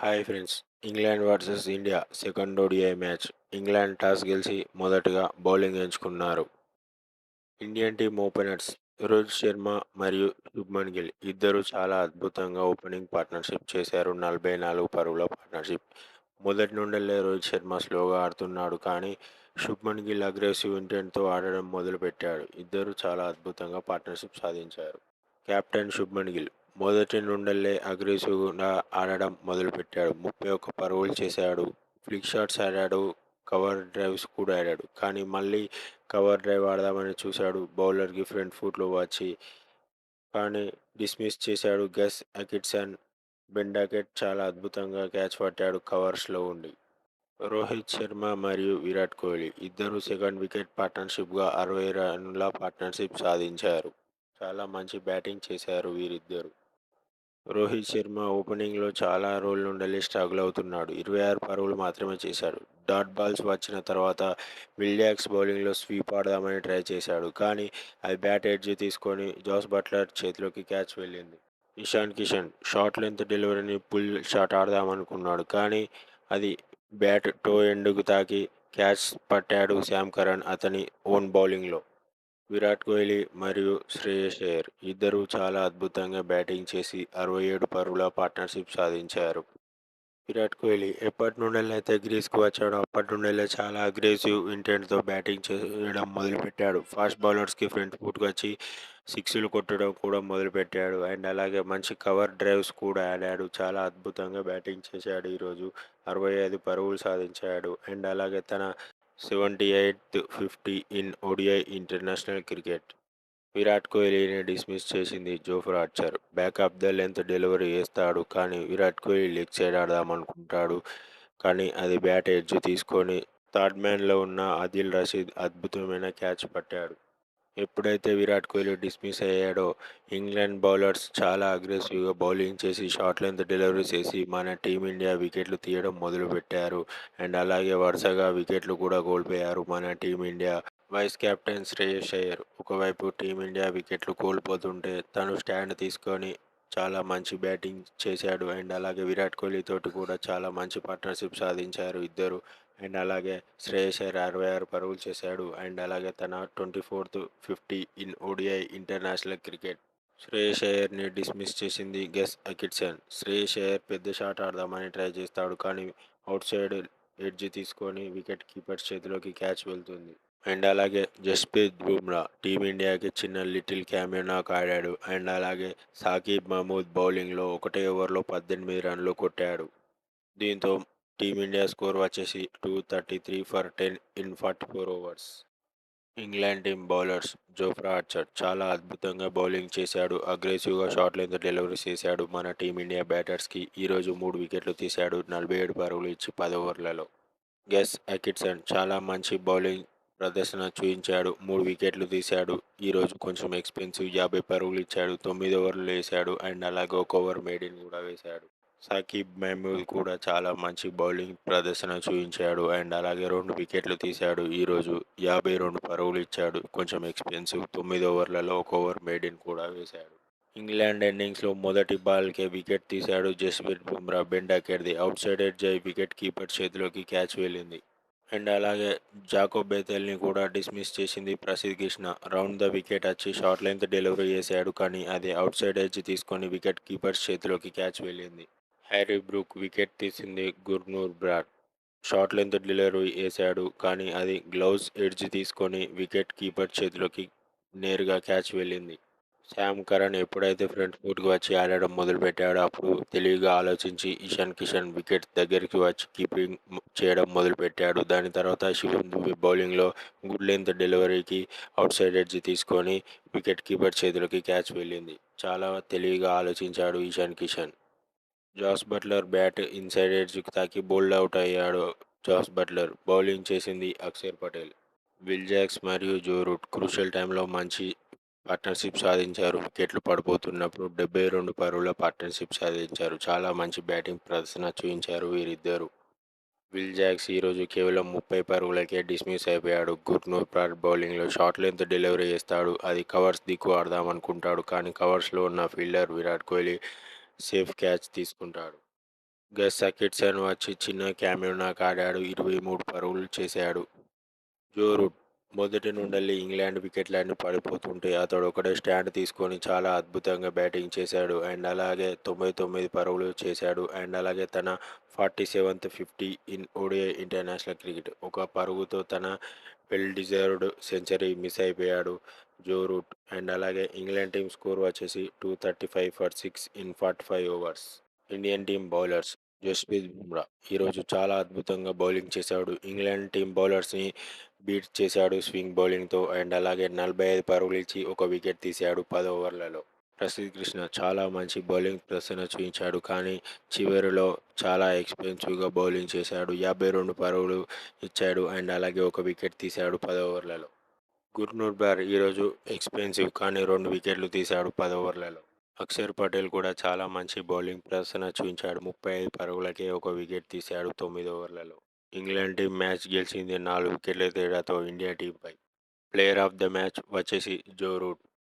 Hi friends. England versus India second ODI match. England toss గెలిచి మొదటగా bowling ఎంచుకున్నారు. Indian team openers Rohit Sharma మరియు శుభ్మన్ గిల్ ఇద్దరు చాలా అద్భుతంగా ఓపెనింగ్ పార్ట్నర్షిప్ చేశారు. 44 పరుగుల పార్ట్నర్షిప్. మొదటి నుండెల్లే రోహిత్ శర్మ స్లోగా ఆడుతున్నాడు, కానీ శుభ్మన్ గిల్ అగ్రెసివ్ ఇంటెంట్తో ఆడడం మొదలుపెట్టాడు. ఇద్దరు చాలా అద్భుతంగా పార్ట్నర్షిప్ సాధించారు. కెప్టెన్ శుభ్మన్ గిల్ మొదటి నుండెల్లే అగ్రెసివ్గా ఆడడం మొదలుపెట్టాడు. 31 పరుగులు చేశాడు. ఫ్లిక్ షాట్స్ ఆడాడు. కవర్ డ్రైవ్స్ కూడా ఆడాడు. కానీ మళ్ళీ కవర్ డ్రైవ్ ఆడదామని చూశాడు. బౌలర్కి ఫ్రంట్ ఫుట్లో వచ్చి కానీ డిస్మిస్ చేశాడు. గస్ అకిన్సన్, బెండకెట్ చాలా అద్భుతంగా క్యాచ్ పట్టాడు కవర్స్లో ఉండి. రోహిత్ శర్మ మరియు విరాట్ కోహ్లీ ఇద్దరు సెకండ్ వికెట్ పార్ట్నర్షిప్గా 60 రన్ల పార్ట్నర్షిప్ సాధించారు. చాలా మంచి బ్యాటింగ్ చేశారు వీరిద్దరు. రోహిత్ శర్మ ఓపెనింగ్లో చాలా రోజుల నుండి స్ట్రగుల్ అవుతున్నాడు. 26 పరుగులు మాత్రమే చేశాడు. డాట్ బాల్స్ వచ్చిన తర్వాత విల్లియాక్స్ బౌలింగ్లో స్వీప్ ఆడదామని ట్రై చేశాడు, కానీ అది బ్యాట్ ఎడ్జ్ తీసుకొని జాస్ బట్లర్ చేతిలోకి క్యాచ్ వెళ్ళింది. ఇషాన్ కిషన్ షార్ట్ లెంత్ డెలివరీని పుల్ షాట్ ఆడదామనుకున్నాడు, కానీ అది బ్యాట్ టో ఎండ్కు తాకి క్యాచ్ పట్టాడు శామ్ కరణ్ అతని ఓన్ బౌలింగ్లో. విరాట్ కోహ్లీ మరియు శ్రేయస్ అయ్యర్ ఇద్దరూ చాలా అద్భుతంగా బ్యాటింగ్ చేసి 67 పరుగుల పార్ట్నర్షిప్ సాధించారు. విరాట్ కోహ్లీ ఎప్పటి నుండైతే గ్రీస్కు వచ్చాడో అప్పటి నుండెల్లే చాలా అగ్రెసివ్ ఇంటెంట్తో బ్యాటింగ్ చేయడం మొదలుపెట్టాడు. ఫాస్ట్ బౌలర్స్కి ఫ్రంట్ ఫుట్కి వచ్చి సిక్స్లు కొట్టడం కూడా మొదలుపెట్టాడు. అండ్ అలాగే మంచి కవర్ డ్రైవ్స్ కూడా ఆడాడు. చాలా అద్భుతంగా బ్యాటింగ్ చేశాడు. ఈరోజు 65 పరుగులు సాధించాడు. అండ్ అలాగే తన 78th 50 in ODI international cricket. Virat కోహ్లీని డిస్మిస్ చేసింది Jofra Archer. Back of the length delivery వేస్తాడు, కానీ విరాట్ కోహ్లీ లెగ్ సైడ్ ఆడదామనుకుంటాడు, కానీ అది బ్యాట్ ఎడ్జ్ తీసుకొని థర్డ్ మ్యాన్లో ఉన్న ఆదిల్ రషీద్ అద్భుతమైన క్యాచ్ పట్టాడు. ఎప్పుడైతే విరాట్ కోహ్లీ డిస్మిస్ అయ్యాడో ఇంగ్లాండ్ బౌలర్స్ చాలా అగ్రెసివ్గా బౌలింగ్ చేసి షార్ట్ లెంత్ డెలివరీస్ చేసి మన టీమిండియా వికెట్లు తీయడం మొదలుపెట్టారు. అండ్ అలాగే వరుసగా వికెట్లు కూడా కోల్పోయారు మన team India. Vice captain Shreyas Iyer ఒకవైపు టీమిండియా వికెట్లు కోల్పోతుంటే తను స్టాండ్ తీసుకొని చాలా మంచి బ్యాటింగ్ చేశాడు. అండ్ అలాగే విరాట్ కోహ్లీ తోటి కూడా చాలా మంచి పార్ట్నర్షిప్ సాధించారు ఇద్దరు. అండ్ అలాగే శ్రేయస్ అయ్యర్ 66 పరుగులు చేశాడు. అండ్ అలాగే తన 24th 50 in ODI international cricket. Shreyas అయ్యర్ని డిస్మిస్ చేసింది గస్ అకిన్సన్. శ్రేయస్ అయ్యర్ పెద్ద షాట్ ఆడదామని ట్రై చేస్తాడు, కానీ అవుట్ సైడ్ ఎడ్జ్ తీసుకొని వికెట్ కీపర్ చేతిలోకి క్యాచ్ వెళ్తుంది. అండ్ అలాగే జస్ప్రీత్ బుమ్రా టీమిండియాకి చిన్న లిటిల్ క్యామియో నాక్ ఆడాడు. అండ్ అలాగే సాకిబ్ మహమూద్ బౌలింగ్లో ఒకటే ఓవర్లో 18 రన్లు కొట్టాడు. దీంతో టీమిండియా స్కోర్ వచ్చేసి 233 for 10 in 44 overs. England team bowlers Jofra Archer చాలా అద్భుతంగా బౌలింగ్ చేశాడు. అగ్రెసివ్గా షార్ట్ లెంత్ డెలివరీ చేశాడు. మన టీమిండియా బ్యాటర్స్కి ఈరోజు 3 వికెట్లు తీశాడు. 47 పరుగులు ఇచ్చి 10 ఓవర్లలో. గస్ అకిన్సన్ చాలా మంచి బౌలింగ్ ప్రదర్శన చూపించాడు. 3 వికెట్లు తీశాడు. ఈరోజు కొంచెం ఎక్స్పెన్సివ్ 50 పరుగులు ఇచ్చాడు. 9 ఓవర్లు వేశాడు. అండ్ అలాగే ఒక ఓవర్ మేడిన్ కూడా వేశాడు. సాకిబ్ మహమూద్ కూడా చాలా మంచి బౌలింగ్ ప్రదర్శన చూపించాడు. అండ్ అలాగే 2 వికెట్లు తీశాడు. ఈరోజు 52 పరుగులు ఇచ్చాడు. కొంచెం ఎక్స్పెన్సివ్ 9 ఓవర్లలో ఒక ఓవర్ మేడిన్ కూడా వేశాడు. ఇంగ్లాండ్ ఇన్నింగ్స్లో మొదటి బాల్కే వికెట్ తీశాడు జస్ప్రీత్ బుమ్రా. బెండకెట్ది అవుట్ సైడ్ ఎడ్జ్ అయి వికెట్ కీపర్ చేతిలోకి క్యాచ్ వెళ్ళింది. అండ్ అలాగే జాకోబ్ బేతెల్ని కూడా డిస్మిస్ చేసింది Prasidh Krishna. Round the wicket వచ్చి షార్ట్ లెంత్ డెలివరీ చేశాడు, కానీ అది అవుట్ సైడ్ ఎడ్జ్ తీసుకొని వికెట్ కీపర్స్ చేతిలోకి క్యాచ్ వెళ్ళింది. హ్యారీ బ్రూక్ వికెట్ తీసింది Gurnoor Brar. Short length delivery వేశాడు, కానీ అది గ్లౌస్ ఎడ్జ్ తీసుకొని వికెట్ కీపర్ చేతిలోకి నేరుగా క్యాచ్ వెళ్ళింది. శామ్ కరణ్ ఎప్పుడైతే ఫ్రంట్ ఫుట్కి వచ్చి ఆడడం మొదలుపెట్టాడో అప్పుడు తెలివిగా ఆలోచించి ఇషాన్ కిషన్ వికెట్ దగ్గరికి వచ్చి కీపింగ్ చేయడం మొదలుపెట్టాడు. దాని తర్వాత శివం దుబే బౌలింగ్లో గుడ్ లెంత్ డెలివరీకి అవుట్ సైడ్ ఎడ్జ్ తీసుకొని వికెట్ కీపర్ చేతిలోకి క్యాచ్ వెళ్ళింది. చాలా తెలివిగా ఆలోచించాడు Ishan Kishan. Jos Buttler bat inside ఎడ్జ్కి తాకి బౌల్డ్ అవుట్ అయ్యాడు. జాస్ బట్లర్ బౌలింగ్ చేసింది అక్షర్ పటేల్. విల్ జాక్స్ మరియు జో రూట్ క్రూషియల్ టైంలో మంచి పార్ట్నర్షిప్ సాధించారు. వికెట్లు పడిపోతున్నప్పుడు 72 పరుగుల పార్ట్నర్షిప్ సాధించారు. చాలా మంచి బ్యాటింగ్ ప్రదర్శన చూపించారు వీరిద్దరు. విల్ జాక్స్ ఈరోజు కేవలం 30 పరుగులకే డిస్మిస్ అయిపోయాడు. గుర్నూర్ బ్రాడ్ బౌలింగ్లో షార్ట్ లెంత్ డెలివరీ చేస్తాడు. అది కవర్స్ దిక్కు ఆడదామనుకుంటాడు, కానీ కవర్స్లో ఉన్న fielder Virat Kohli safe catch తీసుకుంటాడు. గస్ సకిట్సన్ వచ్చి చిన్న క్యామియో నాకు ఆడాడు. 23 పరుగులు చేశాడు. జో రూట్ మొదటి నుండెల్లి ఇంగ్లాండ్ వికెట్లన్నీ పడిపోతుంటే అతడొక్కడే స్టాండ్ తీసుకొని చాలా అద్భుతంగా బ్యాటింగ్ చేశాడు. అండ్ అలాగే 99 పరుగులు చేశాడు. అండ్ అలాగే తన 47th 50 in ODI international cricket. ఒక పరుగుతో తన వెల్ డిజర్వ్డ్ సెంచరీ మిస్ అయిపోయాడు జో రూట్. అండ్ అలాగే ఇంగ్లాండ్ టీమ్ స్కోర్ వచ్చేసి 235 for 6 in 45 overs. Indian team bowlers Jasprit Bumrah ఈరోజు చాలా అద్భుతంగా బౌలింగ్ చేశాడు. ఇంగ్లాండ్ టీమ్ బౌలర్స్ని బీట్ చేశాడు స్వింగ్ బౌలింగ్తో. అండ్ అలాగే 45 పరుగులు ఇచ్చి ఒక వికెట్ తీశాడు 10 ఓవర్లలో. ప్రసిద్ధ్ కృష్ణ చాలా మంచి బౌలింగ్ ప్రదర్శన చూపించాడు. కానీ చివరిలో చాలా ఎక్స్పెన్సివ్గా బౌలింగ్ చేశాడు. 52 పరుగులు ఇచ్చాడు. అండ్ అలాగే ఒక వికెట్ తీశాడు 10 ఓవర్లలో. గుర్నూర్ ఈరోజు ఎక్స్పెన్సివ్ కానీ 2 వికెట్లు తీశాడు 10 ఓవర్లలో. అక్షర్ పటేల్ కూడా చాలా మంచి బౌలింగ్ ప్రదర్శన చూపించాడు. 35 పరుగులకే ఒక వికెట్ తీశాడు 9 ఓవర్లలో. ఇంగ్లాండ్ టీం మ్యాచ్ గెలిచింది 4 వికెట్ల తేడాతో ఇండియా టీంపై. ప్లేయర్ ఆఫ్ ద మ్యాచ్ వచ్చేసి జో రూట్.